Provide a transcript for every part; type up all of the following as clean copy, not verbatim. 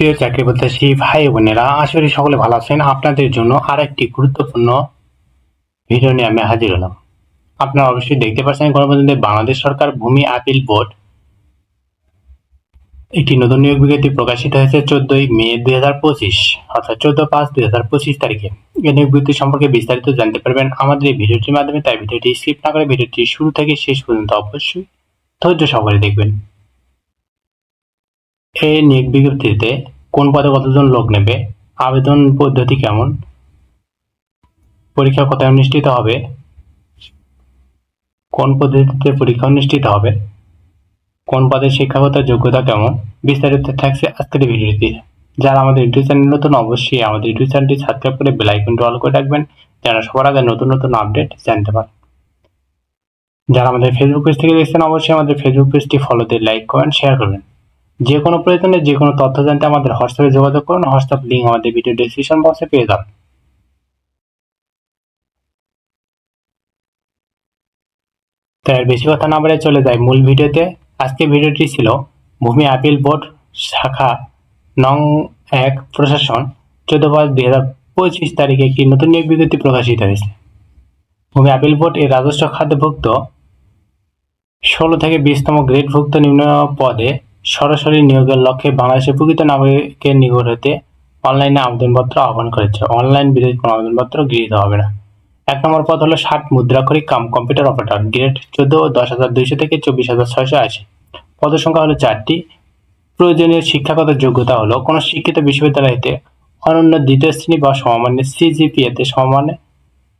প্রিয় চাকরি প্রত্যাশী ভাই বোনেরা, আশা করি সকলে ভালো আছেন। আপনাদের জন্য আরেকটি গুরুত্বপূর্ণ ভিডিও নিয়ে আমি হাজির হলাম। আপনারা অবশ্যই দেখতে পাচ্ছেন, গণপ্রজাতন্ত্রী বাংলাদেশ সরকার ভূমি আপিল বোর্ড একটি নতুন নিয়োগ বিজ্ঞপ্তি প্রকাশিত হয়েছে 14ই মে 2025, অর্থাৎ 14/5/2025 তারিখে। এই নিয়োগ বিজ্ঞপ্তি সম্পর্কে বিস্তারিত জানতে পারবেন আমাদের এই ভিডিওটির মাধ্যমে। তাই ভিডিওটি স্কিপ না করে ভিডিওটি শুরু থেকে শেষ পর্যন্ত অবশ্যই ধৈর্য সহকারে দেখবেন। এই নিয়োগ বিজ্ঞপ্তিতে কোন পদে কতজন লোক নেবে, আবেদন পদ্ধতি কেমন, পরীক্ষা কোথায় অনুষ্ঠিত হবে, কোন পদ্ধতিতে পরীক্ষা অনুষ্ঠিত হবে, কোন পদের শিক্ষাগত যোগ্যতা কেমন, বিস্তারিত থাকছে আজকের ভিডিওতে। যারা আমাদের ইউটিউব চ্যানেল নতুন, অবশ্যই আমাদের ইউটিউব চ্যানেলটি সাবস্ক্রাইব করে বেল আইকনটি অল করে রাখবেন, যেন সবার আগে নতুন নতুন আপডেট জানতে পারেন। যারা আমাদের ফেসবুক পেজ থেকে দেখছেন, অবশ্যই আমাদের ফেসবুক পেজটি ফলো দিয়ে লাইক কমেন্ট শেয়ার করবেন। যে কোনো প্রয়োজনে যে কোনো তথ্য জানতে আমাদের হোয়াটসঅ্যাপে যোগাযোগ করুন। হোয়াটসঅ্যাপ লিঙ্ক আমাদের ভিডিও ডেসক্রিপশন বক্সে পেয়ে যাবেন। তাই আর বেশি কথা না বলে চলে যায় মূল ভিডিওতে। আজকে ভিডিওটি ছিল ভূমি আপিল বোর্ড শাখা নং 1 প্রশাসন 14/5/2025 তারিখে একটি নতুন নিয়োগ বিজ্ঞপ্তি প্রকাশিত হয়েছে। ভূমি আপিল বোর্ড এর রাজস্ব খাদ্যভুক্ত 16 থেকে 20তম গ্রেডভুক্ত নিম্ন পদে সরাসরি নিয়োগের লক্ষ্যে বাংলাদেশের প্রকৃত নাগরিকের নিকট হতে অনলাইনে আবেদনপত্র আহ্বান করেছে। অনলাইন বিদেশি কোনো আবেদনপত্র গৃহীত হবে না। 1 নম্বর পদ হলো 60 মুদ্রাক্ষরিক কাম কম্পিউটার অপারেটর, গ্রেড 14, 10,200 থেকে 24,680। পদের সংখ্যা হলো 4টি। প্রয়োজনীয় শিক্ষাগত যোগ্যতা হলো কোনো শিক্ষিত বিশ্ববিদ্যালয় হতে অনন্য দ্বিতীয় শ্রেণী বা সমমানের সিজিপিএতে সমমানের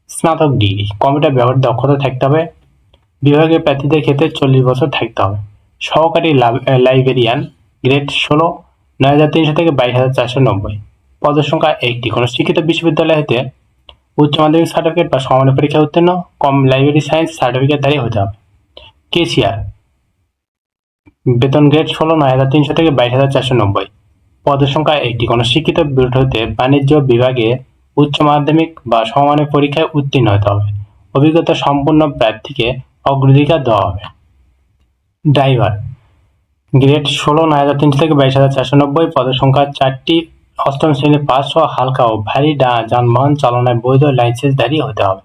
স্নাতক ডিগ্রি। কম্পিউটার ব্যবহারের দক্ষতা থাকতে হবে। বিভাগীয় প্রার্থীদের ক্ষেত্রে 40 বছর থাকতে হবে। সহকারী লাইব্রেরিয়ান, গ্রেড 16, 9,300 থেকে 22,490। পদের সংখ্যা 1টি। কোনো শিক্ষিত বিশ্ববিদ্যালয় হতে উচ্চ মাধ্যমিক সার্টিফিকেট বা সমমানের পরীক্ষায় উত্তীর্ণ, কম লাইব্রেরি সায়েন্স সার্টিফিকেটধারী হতে হবে। কেশিয়ার, বেতন গ্রেড 16, 9,300 থেকে 22,490। পদের সংখ্যা 1টি। কোনো শিক্ষিত বোর্ড হতে বাণিজ্য বিভাগে উচ্চ মাধ্যমিক বা সমমানের পরীক্ষায় উত্তীর্ণ হতে হবে। অভিজ্ঞতা সম্পন্ন প্রার্থীকে অগ্রাধিকার দেওয়া হবে। ড্রাইভার, গ্রেড 16, 9,300 থেকে 22,490। পদের সংখ্যা 4টি। 8ম শ্রেণী পাস ও হালকা ও ভারী যানবাহন চালনায় বৈধ লাইসেন্সধারী হতে হবে।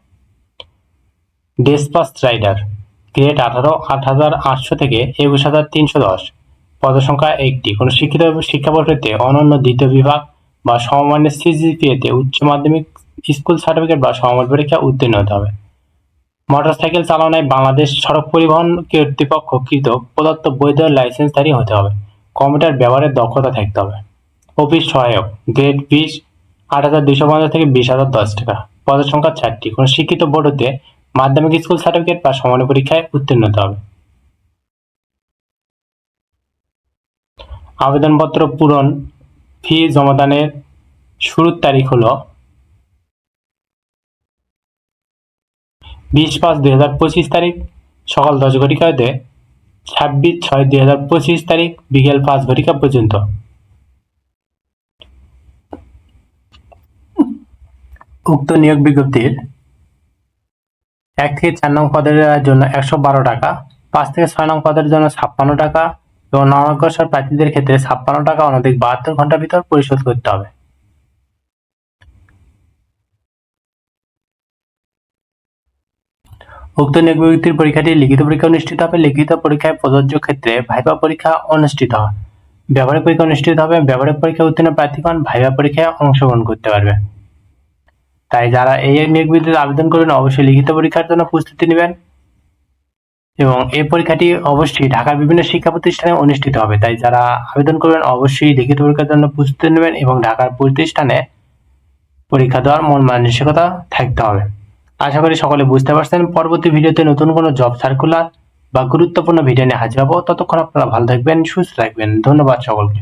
ডেসপাচ রাইডার, গ্রেড 18, 8,800 থেকে 21,310। পদের সংখ্যা 1টি। কোনো শিক্ষিত শিক্ষা বোর্ড হতে অনন্য দ্বিতীয় বিভাগ বা সমমানের সিজিপিএতে উচ্চ মাধ্যমিক স্কুল সার্টিফিকেট বা সমমান পরীক্ষা উত্তীর্ণ হতে হবে। মোটরসাইকেল চালনায় বাংলাদেশ সড়ক পরিবহন কর্তৃপক্ষ কৃত প্রদত্ত বৈধ লাইসেন্সধারী হতে হবে। কম্পিউটার ব্যবহারের দক্ষতা থাকতে হবে। অফিস সহায়ক, গ্রেড 20, 8,250 থেকে 20,010 টাকা। পদের সংখ্যা 4টি। কোনো শিক্ষিত বোর্ড হতে মাধ্যমিক স্কুল সার্টিফিকেট বা সমমানের পরীক্ষায় উত্তীর্ণ হতে হবে। আবেদনপত্র পূরণ, ফি জমাদানের শুরুর তারিখ হলো 20/5/2025 তারিখ সকাল 10 ঘটিকা হতে 26/6/2025 তারিখ বিকেল 5 ঘটিকা পর্যন্ত। উক্ত নিয়োগ বিজ্ঞপ্তির 1 থেকে 4 নং পদের জন্য 112 টাকা, 5 থেকে 6 নং পদের জন্য 56 টাকা এবং নবাগত প্রার্থীদের ক্ষেত্রে 56 টাকা অনধিক 72 ঘন্টার ভিতর পরিশোধ করতে হবে। উক্ত নিয়োগ বিজ্ঞপ্তির পরীক্ষাটি লিখিত পরীক্ষা অনুষ্ঠিত হবে। লিখিত পরীক্ষায় প্রযোজ্য ক্ষেত্রে ভাইভা পরীক্ষা অনুষ্ঠিত হয়। ব্যবহারিক পরীক্ষা অনুষ্ঠিত হবে। ব্যবহারিক পরীক্ষায় উত্তীর্ণ প্রার্থীগণ ভাইভা পরীক্ষায় অংশগ্রহণ করতে পারবে। তাই যারা এই নিয়োগ বিজ্ঞপ্তিতে আবেদন করবেন, অবশ্যই লিখিত পরীক্ষার জন্য প্রস্তুতি নেবেন এবং এই পরীক্ষাটি অবশ্যই ঢাকার বিভিন্ন শিক্ষা প্রতিষ্ঠানে অনুষ্ঠিত হবে। তাই যারা আবেদন করবেন, অবশ্যই লিখিত পরীক্ষার জন্য প্রস্তুতি নেবেন এবং ঢাকার প্রতিষ্ঠানে পরীক্ষা দেওয়ার মন মানসিকতা থাকতে হবে। আশা করি সকলে বুঝতে পারছেন। পরবর্তী ভিডিওতে নতুন কোনো জব সার্কুলার বা গুরুত্বপূর্ণ ভিডিও নিয়ে হাজির হবো। ততক্ষণ আপনারা ভালো থাকবেন, সুস্থ থাকবেন। ধন্যবাদ সকলকে।